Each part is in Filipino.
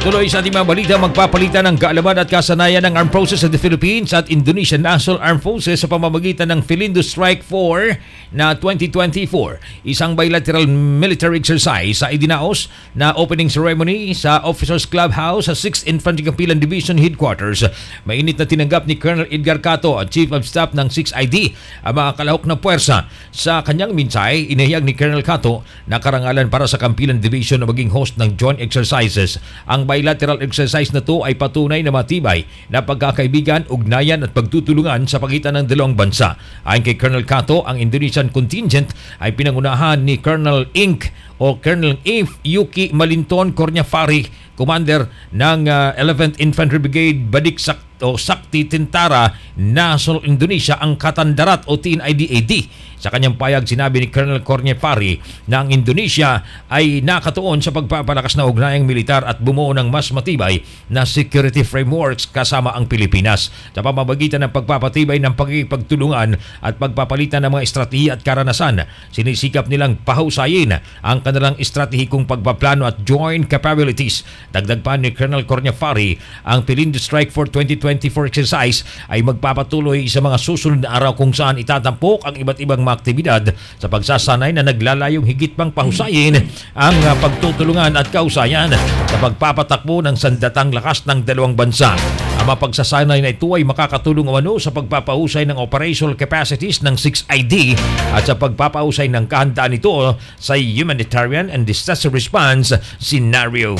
Tuloy sa ating mga balita, magpapalitan ng kaalaman at kasanayan ng Armed Forces of the Philippines at Indonesian National Armed Forces sa pamamagitan ng Philindo Strike 4 na 2024. Isang bilateral military exercise sa idinaos na opening ceremony sa Officers Clubhouse sa 6th Infantry Campilan Division Headquarters. Mainit na tinanggap ni Colonel Edgar Cato, Chief of Staff ng 6ID, ang mga kalahok na puwersa. Sa kanyang minsay, inihayag ni Colonel Cato na karangalan para sa Campilan Division na maging host ng joint exercises. Ang bilateral exercise na to ay patunay na matibay na pagkakaibigan, ugnayan at pagtutulungan sa pagitan ng dalawang bansa. Ayon kay Colonel Cato, ang Indonesian contingent ay pinangunahan ni Colonel Inc. o Colonel If Yuki Malinton Cornyafari, commander ng 11th Infantry Brigade Badik Sakti Tentara National Indonesia, ang Katandarat o TNID-AD. Sa kanyang payag, sinabi ni Colonel Cornyafari na ang Indonesia ay nakatuon sa pagpapalakas na ugnayang militar at bumuo ng mas matibay na security frameworks kasama ang Pilipinas. Sa pamamagitan ng pagpapatibay ng pagkikipagtulungan at pagpapalitan ng mga estratehiya at karanasan, sinisikap nilang pahusayin ang kanilang estratehikong pagpaplano at joint capabilities. Dagdag pa ni Colonel Cornyafari, ang Philindo Strike for 2024 exercise ay magpapatuloy sa mga susunod na araw kung saan itatampok ang iba't ibang aktibidad sa pagsasanay na naglalayong higit pang pahusayin ang pagtutulungan at kausayan sa pagpapatakbo ng sandatang lakas ng dalawang bansa. Ang mapagsasanay na ito ay makakatulong umano sa pagpapahusay ng operational capacities ng 6ID at sa pagpapahusay ng kahandaan nito sa humanitarian and disaster response scenario.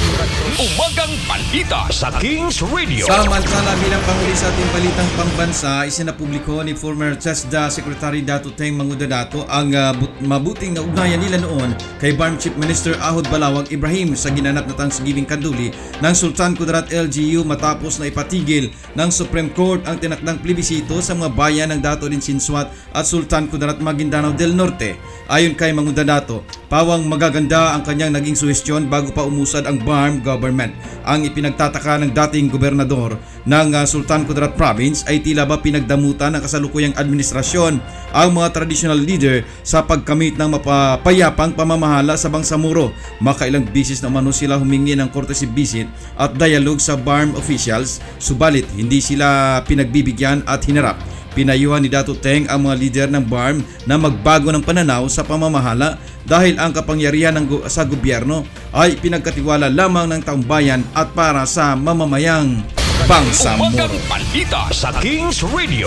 Umagang balita sa Kings Radio. Samantala, bilang panghuli sa ating balitang pambansa, isinapubliko ni former CESDA Secretary Dato Teng Mangudadato ang mabuting na ugnayan nila noon kay BARM Chief Minister Ahod Balawag Ibrahim sa ginanap na Thanksgiving Kanduli ng Sultan Kudarat LGU matapos na ipatigil ng Supreme Court ang tinakdang plebisito sa mga bayan ng Dato din Sinsuat at Sultan Kudarat Maguindanao del Norte. Ayon kay Mangudadato, pawang magaganda ang kanyang naging suhestyon bago pa umusad ang BARM government. Ang ipinagtataka ng dating gobernador ng Sultan Kudarat Province ay tila ba pinagdamutan ng kasalukuyang administrasyon ang mga traditional leader sa pagkamit ng mapapayapang pamamahala sa Bangsamoro. Makailang bisis na umano sila humingi ng courtesy visit at dialogue sa BARM officials, subalit hindi sila pinagbibigyan at hinarap. Pinayuhan ni Dato Teng ang mga leader ng BARM na magbago ng pananaw sa pamamahala dahil ang kapangyarihan sa gobyerno ay pinagkatiwala lamang ng taong bayan at para sa mamamayang Bangsamoro. Umagang balita sa Kings Radio.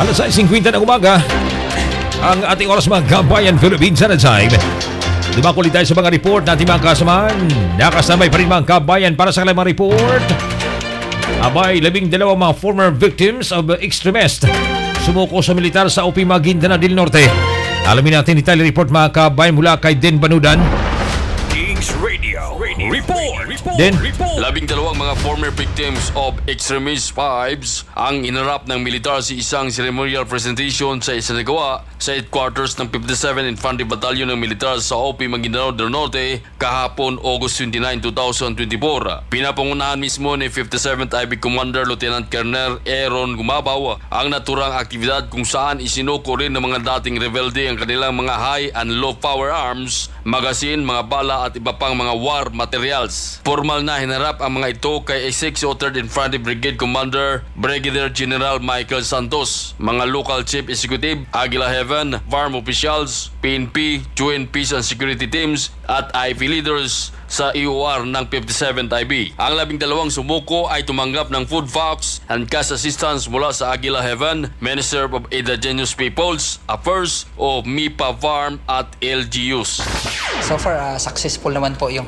Alas 6:50 ng umaga, ang ating oras mga kabayan Philippines Standard Time. Dumakulit tayo sa mga report natin mga kasamaan. Nakasabay pa rin mga kabayan para sa kanilang mga report. Abay, 12 mga former victims of extremist sumuko sa militar sa OP Maguindanao del Norte. Alamin natin detalye report mga kabayan mula kay Den Banudan. Kings Radio. Report. Den. 12 mga former victims of extremist vibes ang inarap ng militar sa isang ceremonial presentation sa isinagawa sa headquarters ng 57 Infantry Battalion ng militar sa OP Maguindanao del Norte kahapon August 29, 2024. Pinapangunahan mismo ni 57th IB Commander Lieutenant Colonel Aaron Gumabaw ang naturang aktibidad kung saan isinuko rin ng mga dating rebelde ang kanilang mga high and low power arms, magasin, mga bala at iba pang mga war materials. Formal na hinarap ang mga ito kay 603rd Infantry Brigade Commander Brigadier General Michael Santos, mga local chief executive, Aguila Heaven, farm officials, PNP, Joint Peace and Security Teams at IP leaders sa EOR ng 57th IB. Ang 12 sumuko ay tumanggap ng food box and cash assistance mula sa Aguila Heaven, Minister of Indigenous Peoples Affairs o MIPA Farm at LGUs. So far, successful naman po yung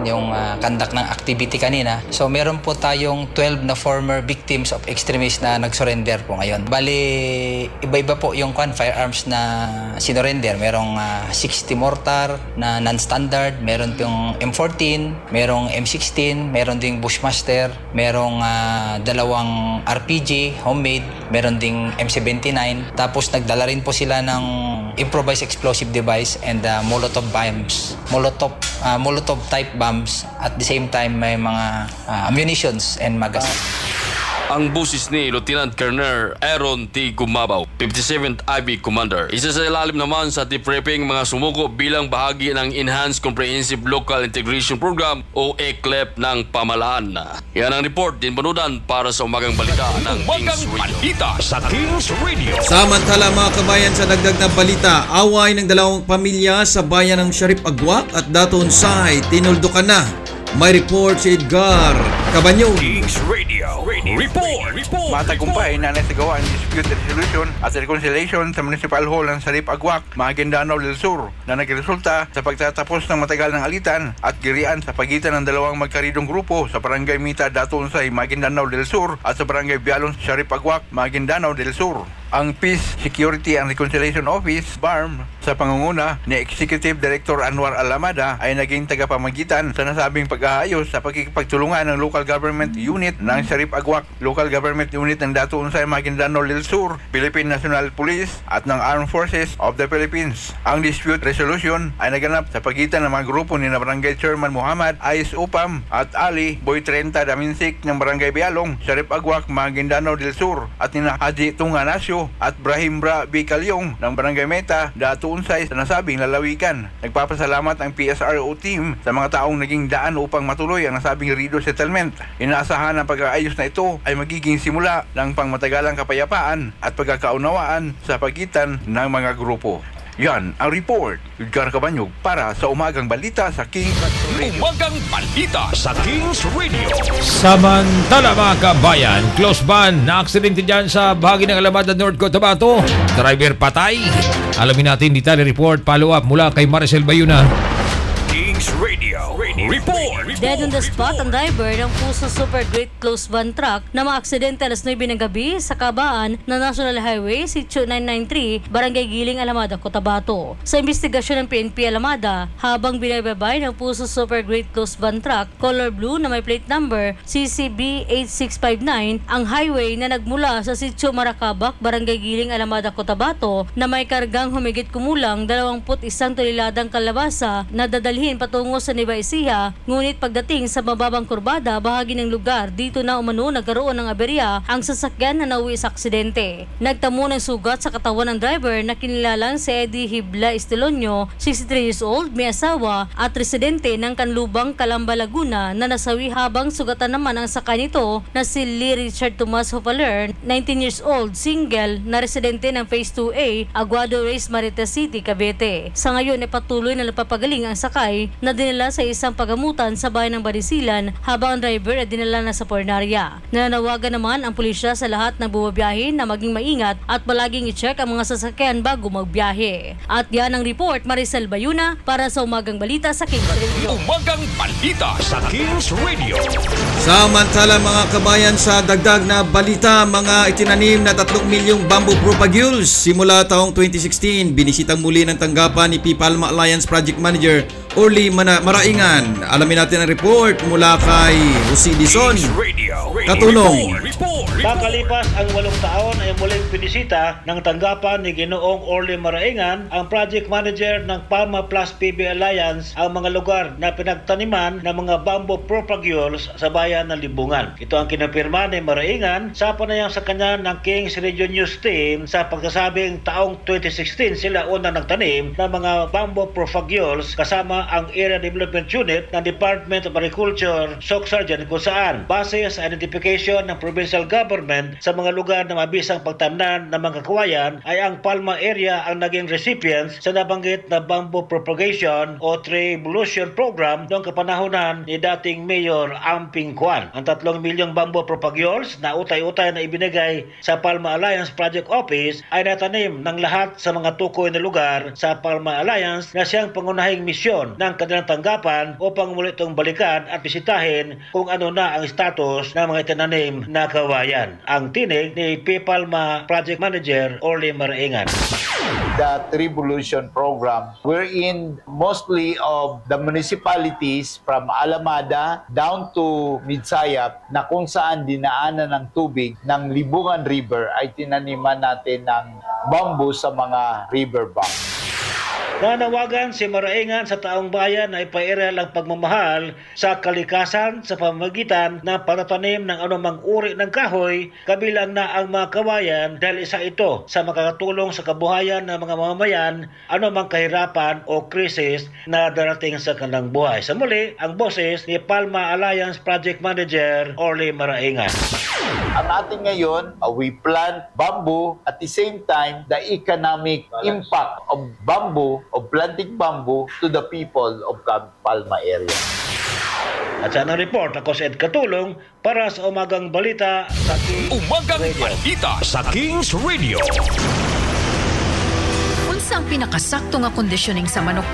yung conduct ng activity kanina. So meron po tayong 12 na former victims of extremists na nag-surrender po ngayon. Bali, iba-iba po yung firearms na sinurrender. Merong 60 mortar na non-standard, meron pong M14, merong M16, meron ding Bushmaster, merong dalawang RPG, homemade, meron ding M79. Tapos nagdala rin po sila ng improvised explosive device and Molotov bombs, Molotov type bombs. At the same time may mga ammunitions and magazines. ang busis ni Lieutenant Colonel Aaron T. Gumabaw, 57th IB Commander. Isa sa ilalim naman sa debriefing mga sumuko bilang bahagi ng Enhanced Comprehensive Local Integration Program o ECLEP ng pamahalaan. Yan ang report din panudan para sa umagang balita ng Kings Radio. Balita sa Kings Radio. Samantala mga kabayan, sa dagdag na balita, away ng dalawang pamilya sa bayan ng Sharif Agwak at Datunsay tinuldukan na. May report si Edgar Cabanyo. Kings Radio. Report. Matagumpay na nasigawa ang dispute resolution at reconciliation sa Municipal Hall ng Sharif Agwak, Maguindanao del Sur na nagresulta sa pagtatapos ng matagal ng alitan at girian sa pagitan ng dalawang magkaridong grupo sa Barangay Mita Datunsay, Maguindanao del Sur at sa Barangay Bialon, Sharif Agwak, Maguindanao del Sur. Ang Peace, Security and Reconciliation Office, BARM, sa pangunguna ni Executive Director Anwar Alamada ay naging tagapamagitan sa nasabing pag-aayos sa pagkikipagtulungan ng Local Government Unit ng Sharif Agwak, Local Government Unit ng Datunsay, Maguindanao del Sur, Philippine National Police at ng Armed Forces of the Philippines. Ang dispute resolution ay naganap sa pagitan ng mga grupo ni na Barangay Chairman Muhammad Ais Upam at Ali Boy 30 Daminsik ng Barangay Bialong, Sharif Agwak, Maguindanao del Sur at ni Haji Tunganasio at Brahim Bra Bicalyong ng Barangay Meta, Datunsay sa nasabing lalawigan. Nagpapasalamat ang PSRO team sa mga taong naging daan upang matuloy ang nasabing RIDO settlement. Inaasahan ang pag-aayos na ito ay magiging simula ng pangmatagalang kapayapaan at pagkakaunawaan sa pagitan ng mga grupo. Yan ang report. Edgar Cabanyog para sa Umagang Balita sa Kings Radio. Umagang Balita sa Kings Radio. Samantala mga kabayan, close ban na aksidente dyan sa bahagi ng Alamada, North Cotabato. Driver patay. Alamin natin detalye report, follow up mula kay Maricel Bayuna. Kings Radio. Report. Dead on the spot ang driver ng Puso Super Great Close Van Truck na maaksidente alas 9 ng gabi sa kabaan ng National Highway Sitio 993, Barangay Giling, Alamada, Cotabato. Sa investigasyon ng PNP Alamada, habang binababay ng Puso Super Great Close Van Truck color blue na may plate number CCB 8659 ang highway na nagmula sa Sitio Maracabak, Barangay Giling, Alamada, Cotabato na may kargang humigit kumulang 21 toneladang kalabasa na dadalhin patungo sa Nueva Ecija, ngunit pagdating sa mababang kurbada bahagi ng lugar, dito na umano nagkaroon ng aberya ang sasakyan na nauwi sa aksidente. Nagtamo ng sugat sa katawan ng driver na kinilalang si Eddie Hibla Estelonio, 63 years old, may asawa at residente ng Canlubang, Calamba, Laguna na nasawi, habang sugatan naman ang sakay nito na si Lee Richard Tomas Hofaler, 19 years old, single na residente ng Phase 2A, Aguado Race, Marites City, Cavite. Sa ngayon ay patuloy na napapagaling ang sakay na dinala sa isang pagamutan sa bayan ng Barisilan, habang ang driver ay dinala na sa Pornaria. Nananawagan naman ang pulisya sa lahat ng bumabiyahe na maging maingat at palaging i-check ang mga sasakyan bago magbiyahe. At yan ang report, Maricel Bayuna para sa Umagang Balita sa Kings Radio. Umagang Balita sa Kings Radio. Samantala mga kabayan, sa dagdag na balita, mga itinanim na 3 milyong bamboo propagules simula taong 2016 binisitang muli ng tanggapan ni P-Palma Alliance Project Manager Orly Maraingan. Alamin natin ang report mula kay Jose Dizon. Katulong. Makalipas ang 8 taon ay muling pinisita ng tanggapan ni Ginoong Orly Maraingan, ang project manager ng Palma Plus PB Alliance, ang mga lugar na pinagtaniman ng mga bamboo propagules sa bayan ng Libungan. Ito ang kinapirma ni Maraingan sa panayam sa kanya ng Kings Radio News Team sa pagsasabing taong 2016 sila unang nagtanim ng mga bamboo propagules kasama ang Area Development Unit ng Department of Agriculture, SOC Sergeant, kung saan base sa identification ng provincial government sa mga lugar na mabisang pagtamnan ng mga kawayan ay ang Palma area ang naging recipients sa nabanggit na bamboo propagation o tree evolution program noong kapanahonan ni dating Mayor Amping Kwan. Ang 3 milyong bamboo propagules na utay-utay na ibinigay sa Palma Alliance Project Office ay natanim ng lahat sa mga tukoy na lugar sa Palma Alliance na siyang pangunahing misyon ng kanilang tanggapan upang muli itong balikan at bisitahin kung ano na ang status ng mga itinanim na kawayan. Ang tinig ni P-Palma Project Manager Orly Maraingan. The Revolution Program, wherein mostly of the municipalities from Alamada down to Midsayap na kung saan dinaanan ng tubig ng Libungan River ay tinaniman natin ng bamboo sa mga riverbank. Nanawagan si Maraingan sa taong bayan na ipairal ang pagmamahal sa kalikasan sa pamamagitan ng pagtatanim ng anumang uri ng kahoy, kabilang na ang mga kawayan, dahil isa ito sa makakatulong sa kabuhayan ng mga mamamayan anumang kahirapan o krisis na darating sa kanilang buhay. Sa muli, ang boses ni Palma Alliance Project Manager Orly Maraingan. Ang ating ngayon, we plant bamboo, at the same time, the economic impact of bamboo, of planting bamboo to the people of Palma area. At sa report, ako si Ed Katulong para sa Umagang Balita sa Kings Umagang Radio. Balita sa Kings Radio. Unsa ang pinakasakto nga conditioning sa manok